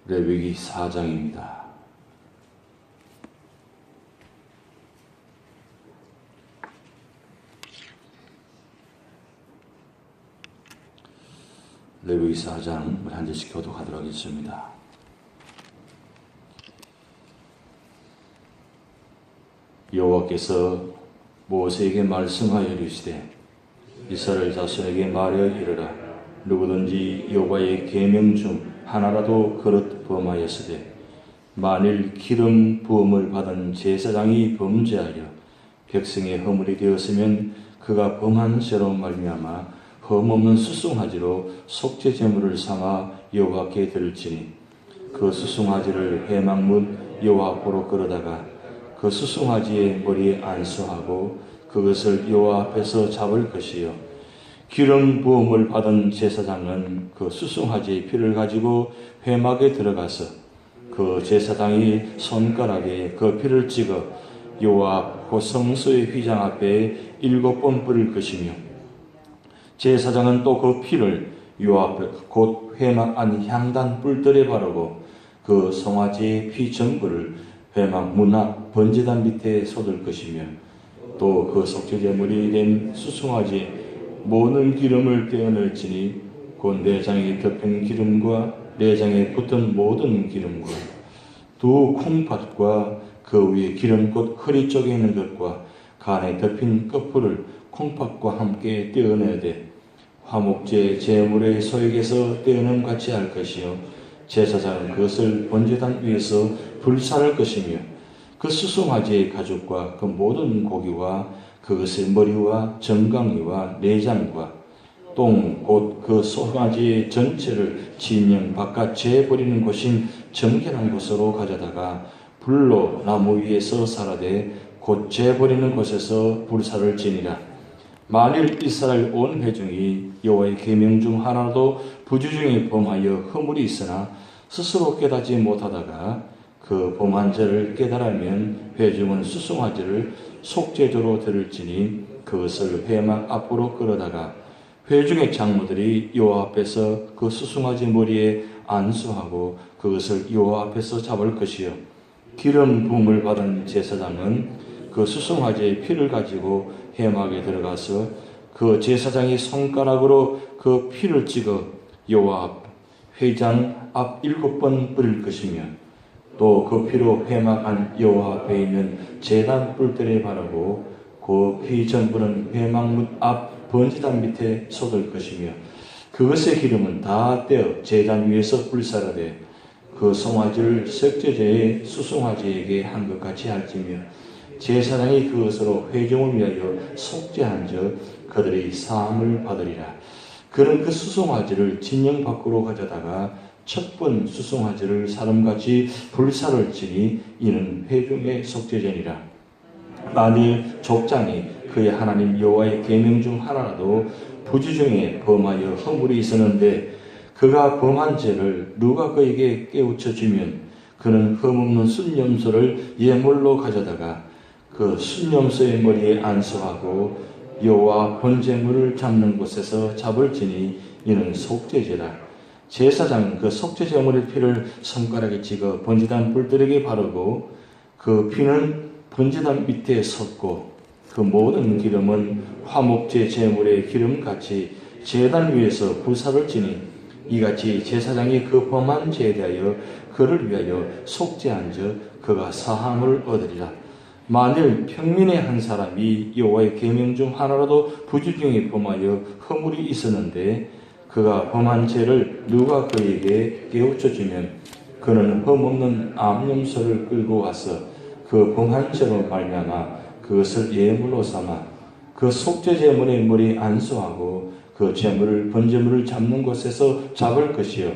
레위기 4장입니다. 레위기 4장 우리 한 절씩 교독하도록 하겠습니다. 여호와께서 모세에게 말씀하여 이르시되 이스라엘 자손에게 말하여 이르라. 누구든지 여호와의 계명 중 하나라도 그릇 범하였으되 만일 기름 부음을 받은 제사장이 범죄하여 백성의 허물이 되었으면 그가 범한 죄로 말미암아 흠없는 수송아지로 속죄 제물을 삼아 여호와께 드릴지니 그 수송아지를 회막문 여호와 앞으로 끌어다가 그 수송아지의 머리에 안수하고 그것을 여호와 앞에서 잡을 것이요 기름 부음을 받은 제사장은 그 수송아지의 피를 가지고 회막에 들어가서 그 제사장이 손가락에 그 피를 찍어 여호와 앞 곧 성소의 휘장 앞에 7번 뿌릴 것이며 제사장은 또 그 피를 여호와 앞에 곧 회막 안 향단 뿔들에 바르고 그 송아지의 피 전부를 회막 문 앞 번제단 밑에 쏟을 것이며 또 그 속죄제물이 된 수송아지 모든 기름을 떼어낼지니 곧 내장에 덮인 기름과 내장에 붙은 모든 기름과 두 콩팥과 그 위에 기름꽃 허리 쪽에 있는 것과 간에 덮인 끝풀을 콩팥과 함께 떼어내야 돼 화목제 제물의 소액에서 떼어냄 같이 할 것이요 제사장은 그것을 번제단 위에서 불살할 것이며 그 수송아지의 가죽과 그 모든 고기와 그것의 머리와 정강이와 내장과 똥 곧 그 송아지 전체를 진영 바깥 재어 버리는 곳인 정결한 곳으로 가져다가 불로 나무 위에서 살아대 곧 재어 버리는 곳에서 불사를 지니라. 만일 이스라엘 온 회중이 여호와의 계명 중 하나라도 부주 중에 범하여 허물이 있으나 스스로 깨닫지 못하다가 그 범한 죄를 깨달으면 회중은 수송아지를 속죄제로 드릴지니 그것을 회막 앞으로 끌어다가 회중의 장로들이 여호와 앞에서 그 수송아지 머리에 안수하고 그것을 여호와 앞에서 잡을 것이요 기름 부음을 받은 제사장은 그 수송아지의 피를 가지고 회막에 들어가서 그 제사장이 손가락으로 그 피를 찍어 여호와 앞 회장 앞 7번 뿌릴 것이며 또 그 피로 회막 안 여호와 앞에 있는 제단 뿔들에 바르고 그 피 전부는 회막 문 앞 번제단 밑에 쏟을 것이며 그것의 기름은 다 떼어 제단 위에서 불사르되 그 송아지를 속죄제의 수송아지에게 한 것 같이 할지며 제사장이 그것으로 회중을 위하여 속죄한즉 그들이 사함을 받으리라. 그는 그 수송아지를 진영 밖으로 가져다가 첫 번 수송아지를 사람같이 불사를지니 이는 회중의 속죄제니라. 만일 족장이 그의 하나님 여호와의 계명 중 하나라도 부주 중에 범하여 허물이 있었는데 그가 범한 죄를 누가 그에게 깨우쳐 주면 그는 흠없는 순염소를 예물로 가져다가 그 순염소의 머리에 안수하고 여호와 번제물을 잡는 곳에서 잡을지니 이는 속죄제라. 제사장은 그 속죄제물의 피를 손가락에 찍어 번제단 뿔들에게 바르고 그 피는 번제단 밑에 쏟고 그 모든 기름은 화목제 제물의 기름같이 제단 위에서 불사를 지니 이같이 제사장이 그 범한 죄에 대하여 그를 위하여 속죄한즉 그가 사함을 얻으리라. 만일 평민의 한 사람이 여호와의 계명 중 하나라도 부주 중에 범하여 허물이 있었는데 그가 범한 죄를 누가 그에게 깨우쳐 주면 그는 흠없는 암염소를 끌고 와서 그 범한 죄로 말미암아 그것을 예물로 삼아 그 속죄제물의 머리에 안수하고 그 제물을 번제물을 잡는 곳에서 잡을 것이요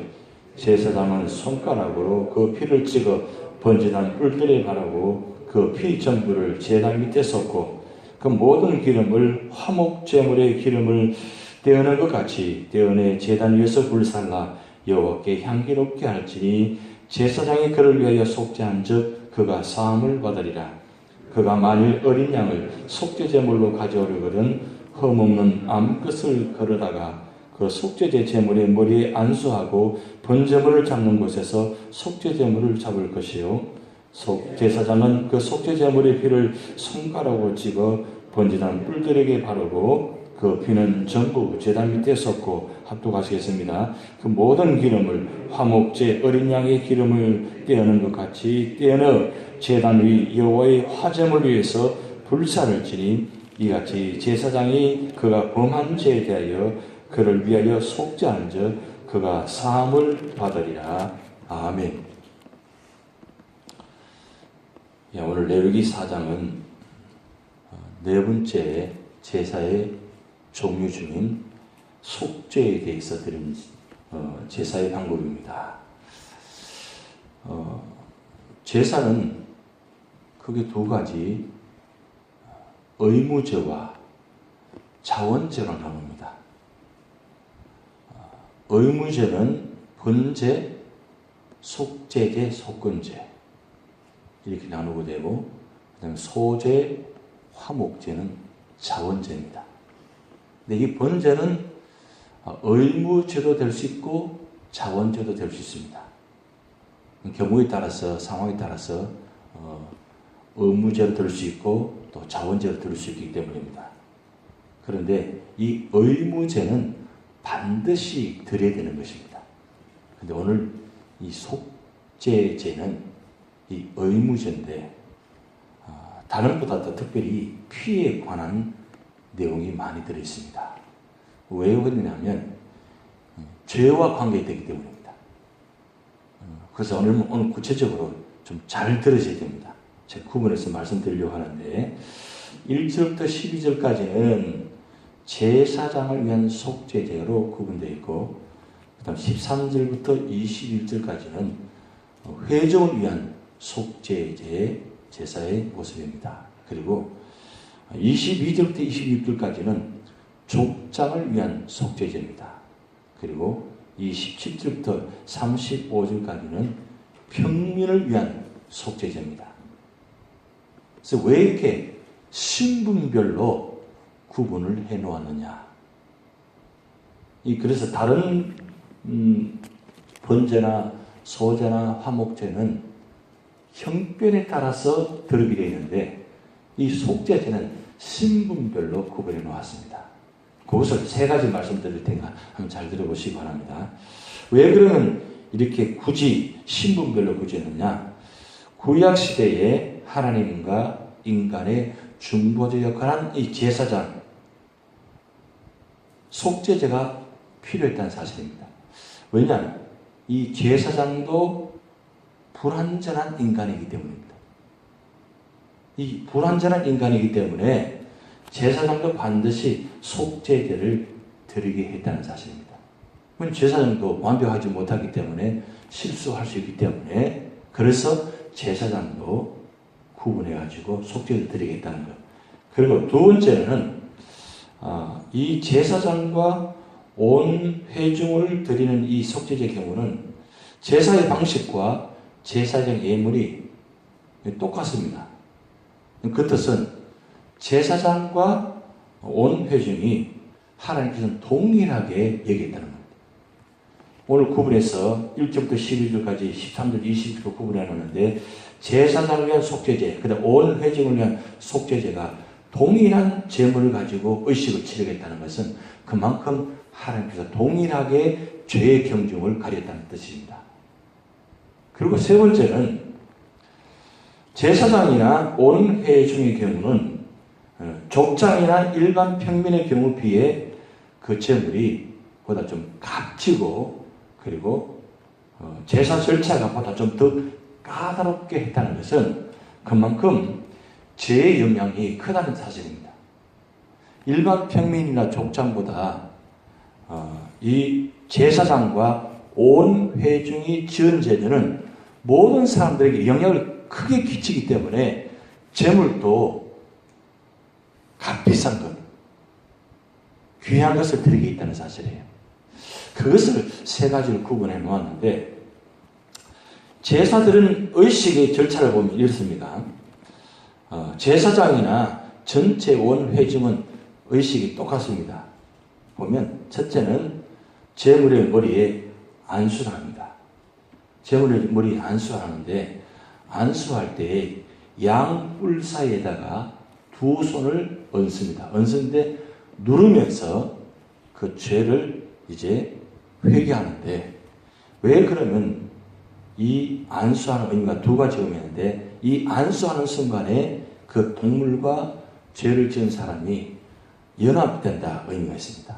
제사장은 손가락으로 그 피를 찍어 번제단 뿔들에 바르고 그 피 전부를 제단 밑에 쏟고 그 모든 기름을 화목제물의 기름을 떼어낸 것 같이 떼어내 제단 위에서 불살라 여호와께 향기롭게 할지니 제사장이 그를 위하여 속죄한즉 그가 사함을 받으리라. 그가 만일 어린 양을 속죄제물로 가져오려거든 흠없는 암끝을 걸어다가 그 속죄제 제물의 머리에 안수하고 번제물을 잡는 곳에서 속죄 제물을 잡을 것이요 제사장은 그 속죄 제물의 피를 손가락으로 찍어 번제단 뿔들에게 바르고 그 피는 전부 제단 밑에 섞고 합독하시겠습니다. 그 모든 기름을 화목제 어린 양의 기름을 떼어는 것 같이 떼어넣어 제단 위 여호와의 화제물 위에서 불사를 지니 이같이 제사장이 그가 범한 죄에 대하여 그를 위하여 속죄하는 즉 그가 사함을 받으리라. 아멘. 오늘 레위기 4장은 네 번째 제사의 종류 중인 속죄에 대해서 드린 제사의 방법입니다. 제사는 크게 두 가지 의무제와 자원제로 나눕니다. 의무제는 번제, 속죄제, 속건제 이렇게 나누고 되고 그다음에 소제, 화목제는 자원제입니다. 근데 이 번제는 의무제도 될 수 있고 자원제도 될 수 있습니다. 경우에 따라서 상황에 따라서 의무제로 들 수 있고 또 자원제로 들 수 있기 때문입니다. 그런데 이 의무제는 반드시 드려야 되는 것입니다. 그런데 오늘 이 속죄제는 이 의무제인데 다른 것보다 더 특별히 피에 관한 내용이 많이 들어있습니다. 왜 그러냐면 죄와 관계되기 때문입니다. 그래서 오늘 구체적으로 좀 잘 들으셔야 됩니다. 제가 구분해서 말씀드리려고 하는데 1절부터 12절까지는 제사장을 위한 속죄제로 구분되어 있고 그 다음 13절부터 21절까지는 회중을 위한 속죄제 제사의 모습입니다. 그리고 22절부터 26절까지는 족장을 위한 속죄제입니다. 그리고 27절부터 35절까지는 평민을 위한 속죄제입니다. 그래서 왜 이렇게 신분별로 구분을 해 놓았느냐? 그래서 다른 번제나 소제나 화목제는 형편에 따라서 드리게 되어 있는데 이 속죄제는 신분별로 구분해 놓았습니다. 그것을 세 가지 말씀드릴 테니까 한번 잘 들어보시기 바랍니다. 왜 그러면 이렇게 굳이 신분별로 구제했느냐? 구약시대에 하나님과 인간의 중보자 역할한 이 제사장, 속죄제가 필요했다는 사실입니다. 왜냐하면 이 제사장도 불완전한 인간이기 때문입니다. 이 불완전한 인간이기 때문에 제사장도 반드시 속죄제를 드리게 했다는 사실입니다. 제사장도 완벽하지 못하기 때문에 실수할 수 있기 때문에 그래서 제사장도 구분해가지고 속죄를 드리겠다는 것. 그리고 두 번째는 이 제사장과 온 회중을 드리는 이 속죄제의 경우는 제사의 방식과 제사장 예물이 똑같습니다. 그 뜻은 제사장과 온 회중이 하나님께서는 동일하게 여기겠다는 겁니다. 오늘 구분해서 1절부터 12절까지 13절, 20절 구분해 놓는데 제사장을 위한 속죄제, 그다음 온 회중을 위한 속죄제가 동일한 제물을 가지고 의식을 치르겠다는 것은 그만큼 하나님께서 동일하게 죄의 경중을 가렸다는 뜻입니다. 그리고 세 번째는 제사장이나 온 회중의 경우는 족장이나 일반 평민의 경우에 비해 그 제물이 보다 좀 값지고 그리고 제사 절차가 보다 좀 더 까다롭게 했다는 것은 그만큼 죄의 영향이 크다는 사실입니다. 일반 평민이나 족장보다 이 제사장과 온 회중이 지은 제도는 모든 사람들에게 영향을 크게 끼치기 때문에 제물도 값비싼 것, 귀한 것을 드리게 있다는 사실이에요. 그것을 세 가지를 구분해 놓았는데 제사들은 의식의 절차를 보면 이렇습니다. 제사장이나 전체 온 회중은 의식이 똑같습니다. 보면 첫째는 제물의 머리에 안수를 합니다. 제물의 머리에 안수를 하는데 안수할 때 양뿔 사이에다가 두 손을 얹습니다. 얹는데 누르면서 그 죄를 이제 회개하는데, 왜 그러면 이 안수하는 의미가 두 가지 의미인데, 이 안수하는 순간에 그 동물과 죄를 지은 사람이 연합된다 의미가 있습니다.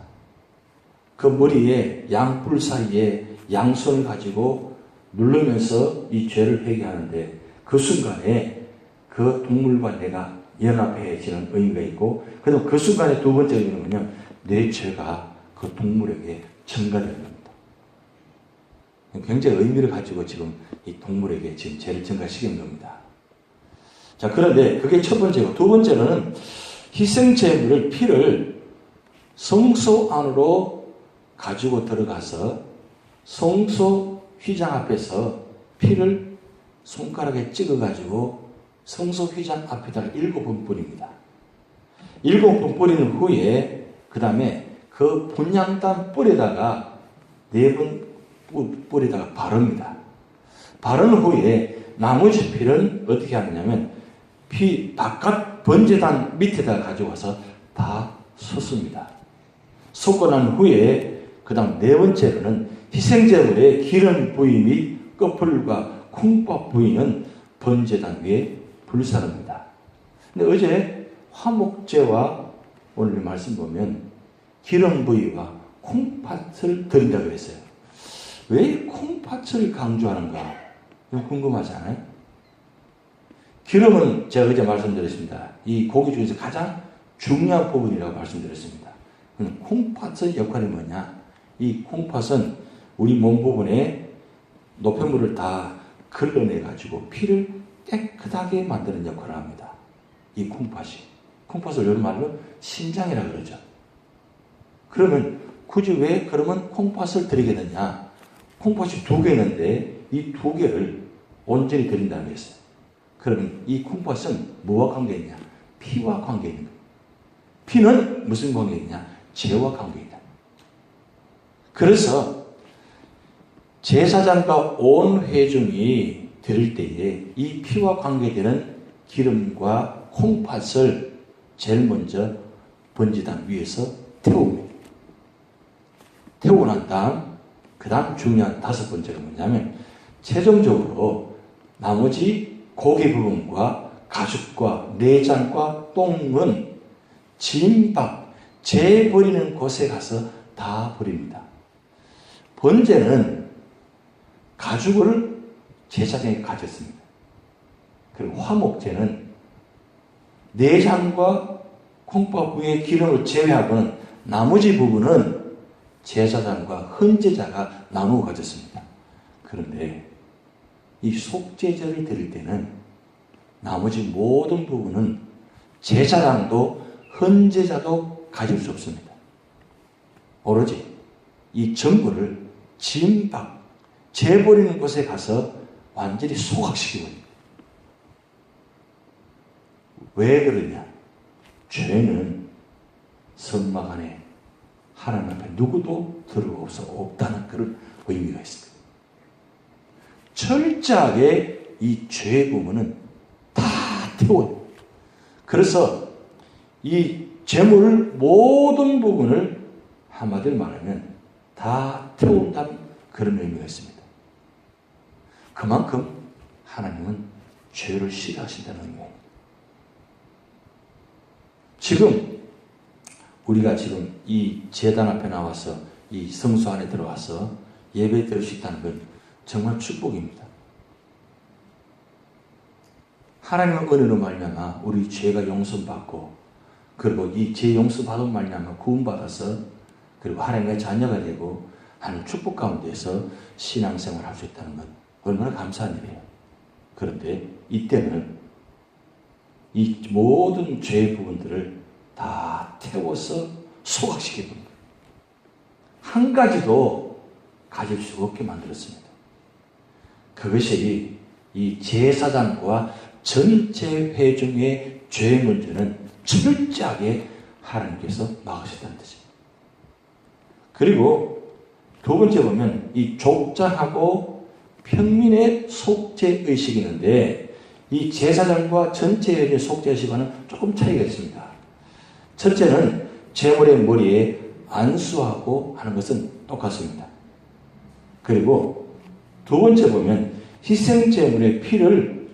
그 머리에 양뿔 사이에 양손을 가지고 누르면서 이 죄를 회개하는데, 그 순간에 그 동물과 내가 연합해지는 의미가 있고, 그리고 그 순간에 두 번째 의미는 뭐냐면 내 죄가 그 동물에게 전가되는 겁니다. 굉장히 의미를 가지고 지금 이 동물에게 지금 죄를 전가시키는 겁니다. 자, 그런데 그게 첫 번째고, 두 번째로는 희생제물을, 피를 성소 안으로 가지고 들어가서 성소 휘장 앞에서 피를 손가락에 찍어가지고 성소 휘장 앞에다가 7번 뿌립니다. 7번 뿌리는 후에 그 다음에 그 분향단 뿔에다가 4번 뿔에다가 바릅니다. 바른 후에 나머지 피는 어떻게 하느냐면 피 바깥 번제단 밑에다 가지고 와서 다 쏟습니다. 쏟고 난 후에 그 다음 4번째로는 희생제물의 기름 부위 및 끝풀과 콩밥 부위는 번제단 위에 불사릅니다. 근데 어제 화목제와 오늘 말씀 보면 기름 부위와 콩팥을 드린다고 했어요. 왜 콩팥을 강조하는가? 궁금하지 않아요? 기름은 제가 어제 말씀드렸습니다. 이 고기 중에서 가장 중요한 부분이라고 말씀드렸습니다. 콩팥의 역할이 뭐냐? 이 콩팥은 우리 몸 부분에 노폐물을 다 걸러내가지고 피를 깨끗하게 만드는 역할을 합니다. 이 콩팥이. 콩팥을 요런 말로 심장이라고 그러죠. 그러면 굳이 왜 그러면 콩팥을 드리게 되냐? 콩팥이 2개 있는데 이 2개를 온전히 드린다는 것이었어요. 그러면 이 콩팥은 뭐와 관계 있냐? 피와 관계 있는 거예요. 피는 무슨 관계 있냐? 죄와 관계 있다. 그래서 제사장과 온 회중이 드릴 때에 이 피와 관계되는 기름과 콩팥을 제일 먼저 번제단 위에서 태웁니다. 태우고 난 다음 그 다음 중요한 5번째가 뭐냐면 최종적으로 나머지 고기 부분과 가죽과 내장과 똥은 진박, 재 버리는 곳에 가서 다 버립니다. 번제는 가죽을 제사장이 가졌습니다. 그리고 화목제는 내장과 콩밥 위에 기름을 제외하고는 나머지 부분은 제사장과 헌제자가 나누어 가졌습니다. 그런데 이 속죄제를 드릴 때는 나머지 모든 부분은 제사장도 헌제자도 가질 수 없습니다. 오로지 이 전부를 진박, 재버리는 곳에 가서 완전히 소각시키거든요. 왜 그러냐? 죄는 선막 안에 하나님 앞에 누구도 들어올 수 없다는 그런 의미가 있습니다. 철저하게 이 죄의 부분은 다 태워요. 그래서 이 재물 모든 부분을 한마디로 말하면 다 태운다는 그런 의미가 있습니다. 그만큼 하나님은 죄를 싫어하신다는 의미예요. 지금 우리가 지금 이 제단 앞에 나와서 이 성소 안에 들어와서 예배 드릴 수 있다는 건 정말 축복입니다. 하나님의 은혜로 말미암아 우리 죄가 용서받고, 그리고 이 죄 용서받은 말미암아 구원받아서 그리고 하나님의 자녀가 되고 하는 축복 가운데서 신앙생활을 할 수 있다는 건 얼마나 감사한 일이에요. 그런데 이때는 이 모든 죄의 부분들을 다 태워서 소각시켜 봅니다. 한 가지도 가질 수 없게 만들었습니다. 그것이 이 제사장과 전체 회중의 죄의 문제는 철저하게 하나님께서 막으셨다는 뜻입니다. 그리고 두 번째 보면 이 족장하고 평민의 속죄의식이 있는데 이 제사장과 전체 회중의 속죄의식과는 조금 차이가 있습니다. 첫째는 제물의 머리에 안수하고 하는 것은 똑같습니다. 그리고 두 번째 보면 희생제물의 피를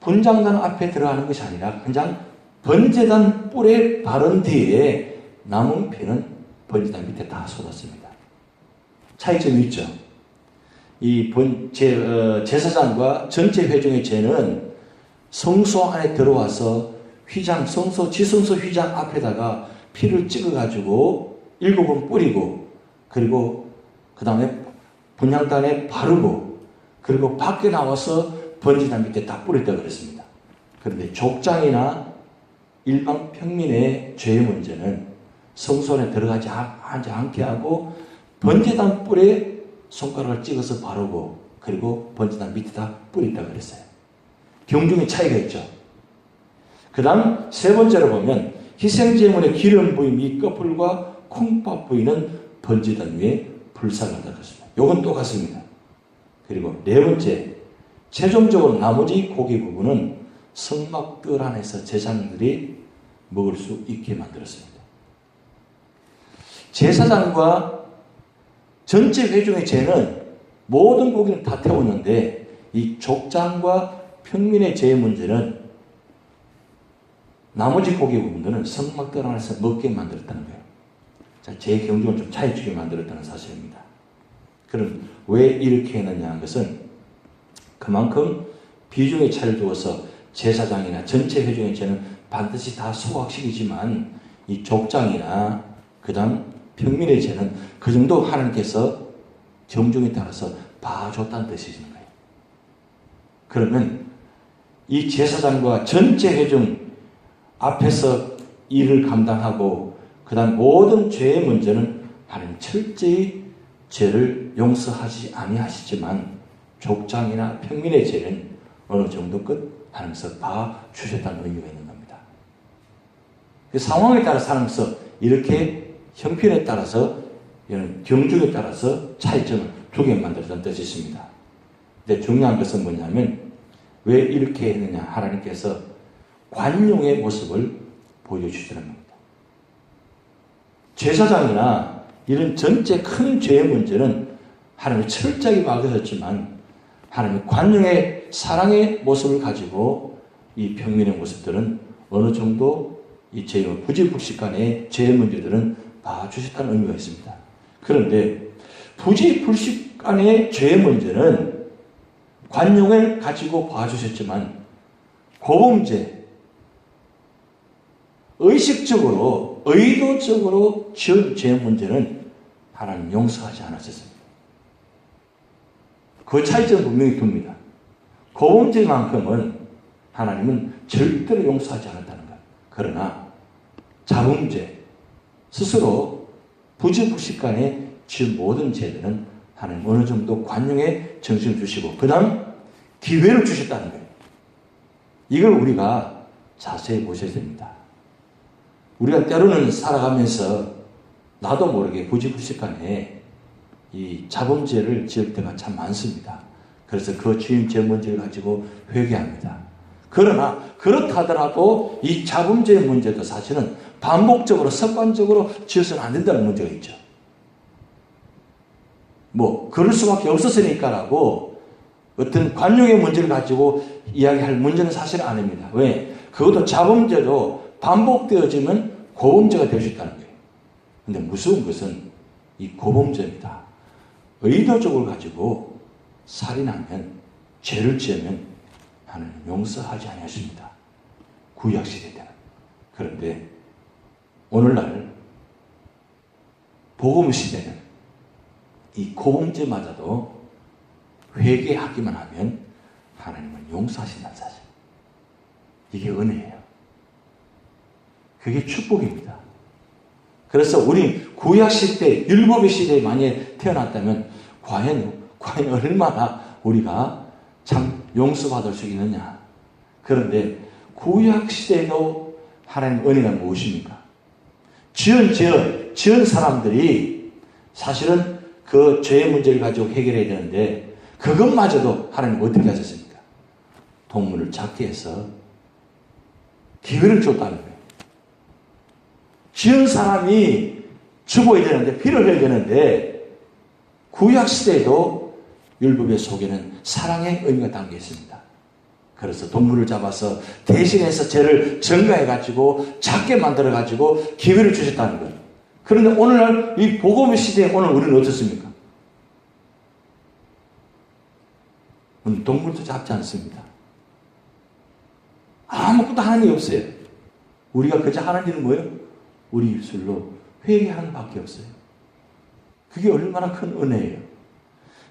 분장단 앞에 들어가는 것이 아니라 그냥 번제단 뿔에 바른 뒤에 남은 피는 번제단 밑에 다 쏟았습니다. 차이점이 있죠. 이 제사장과 전체 회중의 죄는 성소 안에 들어와서 지성소 휘장 앞에다가 피를 찍어가지고 7번 뿌리고, 그리고 그 다음에 분향단에 바르고, 그리고 밖에 나와서 번제단 밑에 다 뿌렸다 그랬습니다. 그런데 족장이나 일반 평민의 죄의 문제는 성소 안에 들어가지 않게 하고 번제단 뿔에 손가락을 찍어서 바르고, 그리고 번제단 밑에 다 뿌렸다 그랬어요. 경중의 차이가 있죠. 그 다음 세 번째로 보면 희생제물의 기름 부위 및 꺼풀과 콩밥 부위는 번제단 위에 불살한다 그랬습니다. 요건 똑같습니다. 그리고 네 번째, 최종적으로 나머지 고기 부분은 성막들 안에서 제사장들이 먹을 수 있게 만들었습니다. 제사장과 전체 회중의 죄는 모든 고기는 다 태웠는데 이 족장과 평민의 죄의 문제는 나머지 고기 부분들은 성막들 안에서 먹게 만들었다는 거예요. 자, 제 경종을 좀 차이주게 만들었다는 사실입니다. 그럼 왜 이렇게 했느냐 하는 것은 그만큼 비중의 차이를 두어서 제사장이나 전체 회중의 죄는 반드시 다 소각시키지만 이 족장이나 그 다음 평민의 죄는 그 정도 하나님께서 경중에 따라서 봐줬다는 뜻이시는 거예요. 그러면 이 제사장과 전체 회중 앞에서 일을 감당하고 그 다음 모든 죄의 문제는 하나님 철저히 죄를 용서하지 아니하시지만 족장이나 평민의 죄는 어느 정도 끝 하나님께서 봐주셨다는 의미가 있는 겁니다. 그 상황에 따라서 하나님께서 이렇게 형편에 따라서 경중에 따라서 차이점을 두게 만들었다는 뜻이 있습니다. 근데 중요한 것은 뭐냐면 왜 이렇게 했느냐, 하나님께서 관용의 모습을 보여주시는 겁니다. 제사장이나 이런 전체 큰 죄의 문제는 하나님이 철저하게 막으셨지만 하나님의 관용의 사랑의 모습을 가지고 이 평민의 모습들은 어느 정도 이 죄의 부지불식간의 죄의 문제들은 봐주셨다는 의미가 있습니다. 그런데 부지불식간의 죄의 문제는 관용을 가지고 봐주셨지만 고범죄, 의식적으로 의도적으로 지은 죄의 문제는 하나님 용서하지 않으셨습니다. 그 차이점을 분명히 둡니다. 고범죄만큼은 하나님은 절대로 용서하지 않았다는 것. 그러나 자범죄, 스스로 부지불식간에 지은 모든 죄들은 하나님 어느 정도 관용의 정신을 주시고 그 다음 기회를 주셨다는 거예요. 이걸 우리가 자세히 보셔야 됩니다. 우리가 때로는 살아가면서 나도 모르게 부지불식간에 이 자범죄를 지을 때가 참 많습니다. 그래서 그 지은 죄 문제를 가지고 회개합니다. 그러나 그렇다 하더라도 이 자범죄의 문제도 사실은 반복적으로 습관적으로 지어서는 안 된다는 문제가 있죠. 그럴 수밖에 없었으니까라고 어떤 관용의 문제를 가지고 이야기할 문제는 사실 아닙니다. 왜? 그것도 자범죄도 반복되어지면 고범죄가 될 수 있다는 거예요. 근데 무서운 것은 이 고범죄입니다. 의도적으로 가지고 살인하면, 죄를 지으면 하나님 용서하지 않으십니다. 구약시대 때는. 그런데 오늘날 복음시대는 이 고범죄마저도 회개하기만 하면 하나님은 용서하신다는 사실. 이게 은혜예요. 그게 축복입니다. 그래서 우리 구약시대, 율법의 시대에 만약에 태어났다면 과연 얼마나 우리가 참 용서받을 수 있느냐. 그런데 구약시대에도 하나님 은혜가 무엇입니까? 지은 사람들이 사실은 그 죄의 문제를 가지고 해결해야 되는데 그것마저도 하나님 어떻게 하셨습니까? 동물을 작게 해서 기회를 줬다는 거예요. 지은 사람이 죽어야 되는데, 피를 흘려야 되는데, 구약시대에도 율법의 속에는 사랑의 의미가 담겨 있습니다. 그래서 동물을 잡아서 대신해서 죄를 증가해가지고 작게 만들어가지고 기회를 주셨다는 거예요. 그런데 오늘날 이 복음의 시대에 오늘 우리는 어떻습니까? 오늘 동물도 잡지 않습니다. 아무것도 하는 게 없어요. 우리가 그저 하는 일은 뭐예요? 우리 입술로 회개하는 밖에 없어요. 그게 얼마나 큰 은혜예요.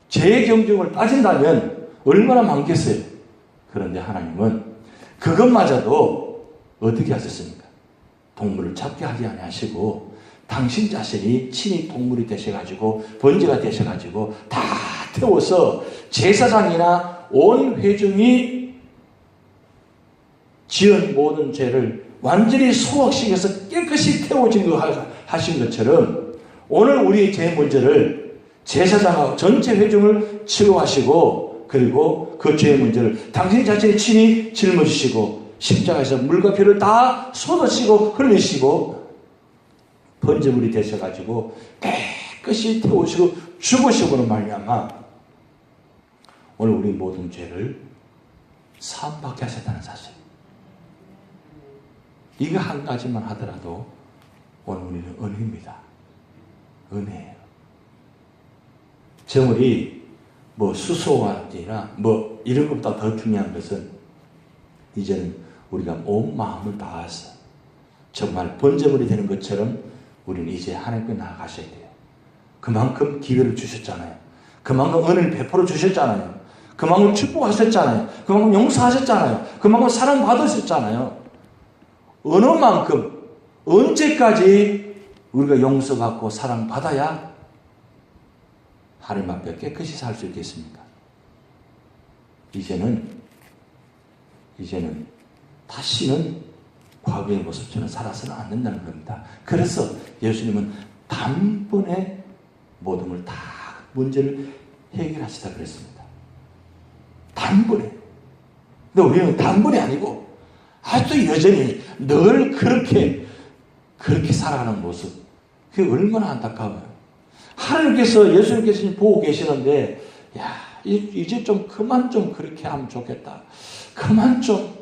죄의 경중을 따진다면 얼마나 많겠어요. 그런데 하나님은 그것마저도 어떻게 하셨습니까? 동물을 잡게 하지 아니하시고 당신 자신이 친히 동물이 되셔가지고 번제가 되셔가지고 다 태워서 제사장이나 온 회중이 지은 모든 죄를 완전히 소화시켜서 깨끗이 태워진 거 하신 것처럼 오늘 우리의 죄 문제를 제사장하고 전체 회중을 치료하시고 그리고 그 죄의 문제를 당신 자신이 친히 짊어지시고 십자가에서 물과 피를 다 쏟으시고 흘리시고 번제물이 되셔가지고 깨끗이 태우시고 죽으시고는 말미암아 오늘 우리 모든 죄를 사함받게 하셨다는 사실. 이거 한 가지만 하더라도 오늘 우리는 은혜입니다. 은혜예요. 정월이 뭐 수소와나 뭐 이런 것보다 더 중요한 것은 이제는 우리가 온 마음을 다해서 정말 번제물이 되는 것처럼 우리는 이제 하나님께 나아가셔야 돼요. 그만큼 기회를 주셨잖아요. 그만큼 은혜를 베풀어 주셨잖아요. 그만큼 축복하셨잖아요. 그만큼 용서하셨잖아요. 그만큼 사랑받으셨잖아요. 어느 만큼 언제까지 우리가 용서받고 사랑받아야 하나님 앞에 깨끗이 살 수 있겠습니까? 이제는 다시는 과거의 모습처럼 살아서는 안 된다는 겁니다. 그래서 예수님은 단번에 모든 걸 다 문제를 해결하시다 그랬습니다. 단번에. 근데 우리는 단번이 아니고 아직도 여전히 늘 그렇게 살아가는 모습. 그게 얼마나 안타까워요. 하나님께서 예수님께서 보고 계시는데 야 이제 좀 그만 좀 그렇게 하면 좋겠다. 그만 좀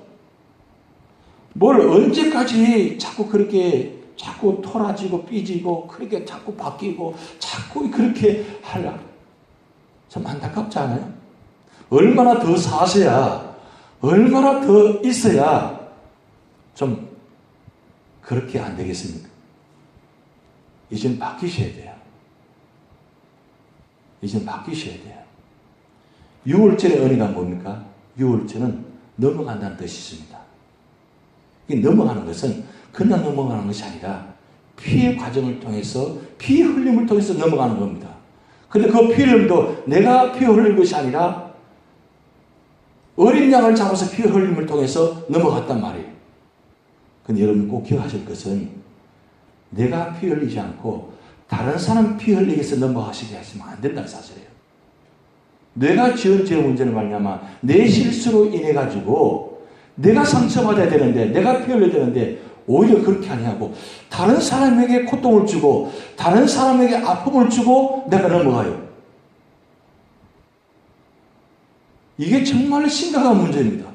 뭘 언제까지 자꾸 그렇게 자꾸 토라지고 삐지고 그렇게 자꾸 바뀌고 자꾸 그렇게 하려. 좀 안타깝지 않아요? 얼마나 더 사셔야 얼마나 더 있어야 좀 그렇게 안 되겠습니까? 이젠 바뀌셔야 돼요. 이젠 바뀌셔야 돼요. 6월절의 은혜가 뭡니까? 6월절은 넘어간다는 뜻이 있습니다. 이 넘어가는 것은 그냥 넘어가는 것이 아니라 피의 과정을 통해서 피 흘림을 통해서 넘어가는 겁니다. 근데 그 피 흘림도 내가 피 흘린 것이 아니라 어린 양을 잡아서 피 흘림을 통해서 넘어갔단 말이에요. 근데 여러분 꼭 기억하실 것은 내가 피 흘리지 않고 다른 사람 피 흘리기 위해서 넘어가시게 하시면 안 된다는 사실이에요. 내가 지은 죄 문제는 말이냐마 내 실수로 인해 가지고 내가 상처받아야 되는데 내가 피 흘려야 되는데 오히려 그렇게 아니하고 다른 사람에게 고통을 주고 다른 사람에게 아픔을 주고 내가 넘어가요. 이게 정말로 심각한 문제입니다.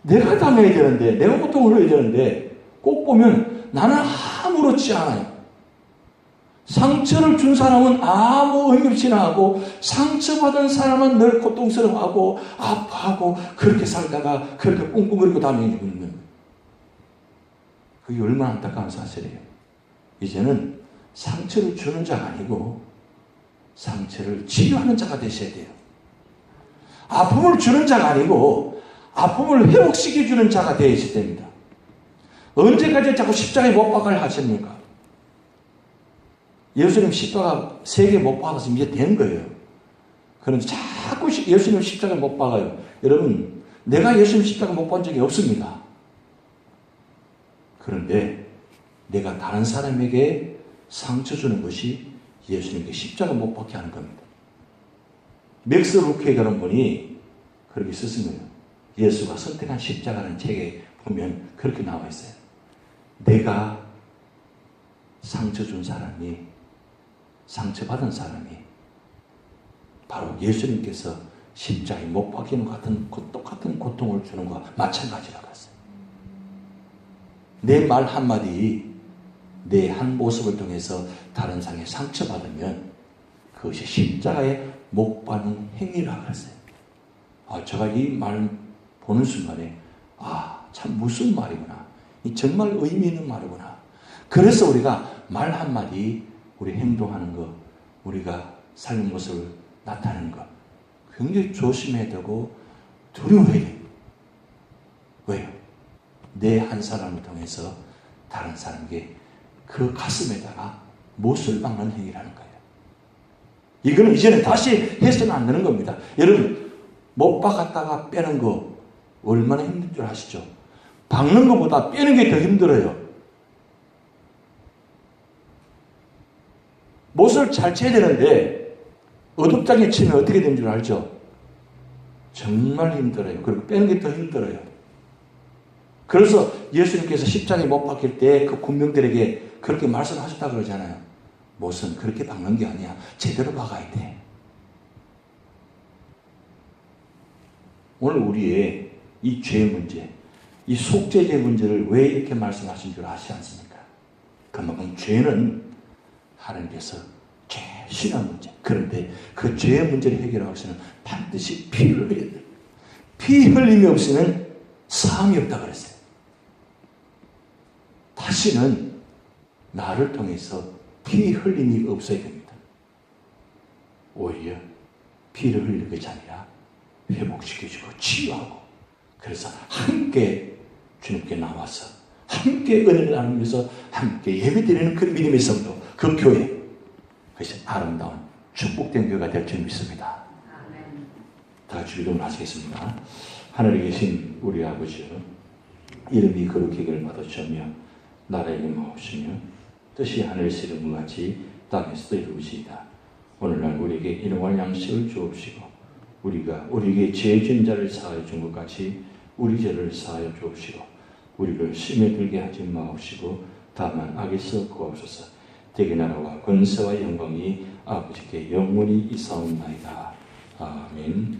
내가 당해야 되는데 내가 고통을 흘려야 되는데 꼭 보면 나는 아무렇지 않아요. 상처를 준 사람은 아무 의미 없이 나가고 상처받은 사람은 늘 고통스러워하고 아파하고 그렇게 살다가 그렇게 꿍꿍거리고 다니는 거예요. 그게 얼마나 안타까운 사실이에요. 이제는 상처를 주는 자가 아니고 상처를 치료하는 자가 되셔야 돼요. 아픔을 주는 자가 아니고 아픔을 회복시켜주는 자가 되어야 됩니다. 언제까지 자꾸 십자가에 못 박아야 하십니까? 예수님 십자가 3개 못 박았으면 이제 된 거예요. 그런데 자꾸 예수님 십자가 못 박아요. 여러분, 내가 예수님 십자가 못 본 적이 없습니다. 그런데 내가 다른 사람에게 상처 주는 것이 예수님께 십자가 못 박게 하는 겁니다. 맥스 루케라는 분이 그렇게 쓰신 거예요. 예수가 선택한 십자가라는 책에 보면 그렇게 나와 있어요. 내가 상처 준 사람이, 상처받은 사람이 바로 예수님께서 십자가에 못 박히는 것 같은 똑같은 고통을 주는 것과 마찬가지라고 했어요. 내 말 한마디, 내 한 모습을 통해서 다른 사람이 상처받으면 그것이 십자가에 못 박는 행위라고 했어요. 제가 이 말 보는 순간에 참 무슨 말이구나. 정말 의미 있는 말이구나. 그래서 우리가 말 한마디, 우리 행동하는 것, 우리가 삶의 모습을 나타내는 것 굉장히 조심해야 되고 두려워해야 돼요. 왜요? 내 한 사람을 통해서 다른 사람에게 그 가슴에다가 못을 박는 행위라는 거예요. 이거는 이제는 다시 해서는 안 되는 겁니다. 여러분, 못 박았다가 빼는 거 얼마나 힘든 줄 아시죠? 박는 것보다 빼는 게 더 힘들어요. 못을 잘 쳐야 되는데 어둡게 치면 어떻게 되는 줄 알죠? 정말 힘들어요. 그리고 빼는 게 더 힘들어요. 그래서 예수님께서 십자가에 못 박힐 때 그 군병들에게 그렇게 말씀하셨다고 그러잖아요. 못은 그렇게 박는 게 아니야. 제대로 박아야 돼. 오늘 우리의 이 죄의 문제, 이 속죄죄 문제를 왜 이렇게 말씀하신 줄 아시지 않습니까? 그만큼 죄는 하나님께서 제일 심한 문제. 그런데 그 죄의 문제를 해결하기 위해서는 반드시 피를 흘려야 돼요. 피 흘림이 없이는 사함이 없다고 그랬어요. 다시는 나를 통해서 피 흘림이 없어야 됩니다. 오히려 피를 흘리는 것이 아니라 회복시켜주고 치유하고, 그래서 함께 주님께 나와서 함께 은혜를 나누면서 함께 예배드리는 그 믿음의 성도, 그 교회, 그것이 아름다운 축복된 교회가 될 줄 믿습니다. 다 같이 기도를 하시겠습니다. 하늘에 계신 우리 아버지여, 이름이 거룩하기를 받으시며 나라의 임하옵시며 뜻이 하늘에서 이룬 것 같이 땅에서도 이루어지이다. 오늘날 우리에게 일용할 양식을 주옵시고 우리가 우리에게 죄 지은 자를 사하여 준 것 같이 우리 죄를 사하여 주옵시고 우리를 시험에 들게 하지 마옵시고 다만 악에서 구하옵소서. 대개 나라와 권세와 영광이 아버지께 영원히 있사옵나이다. 아멘.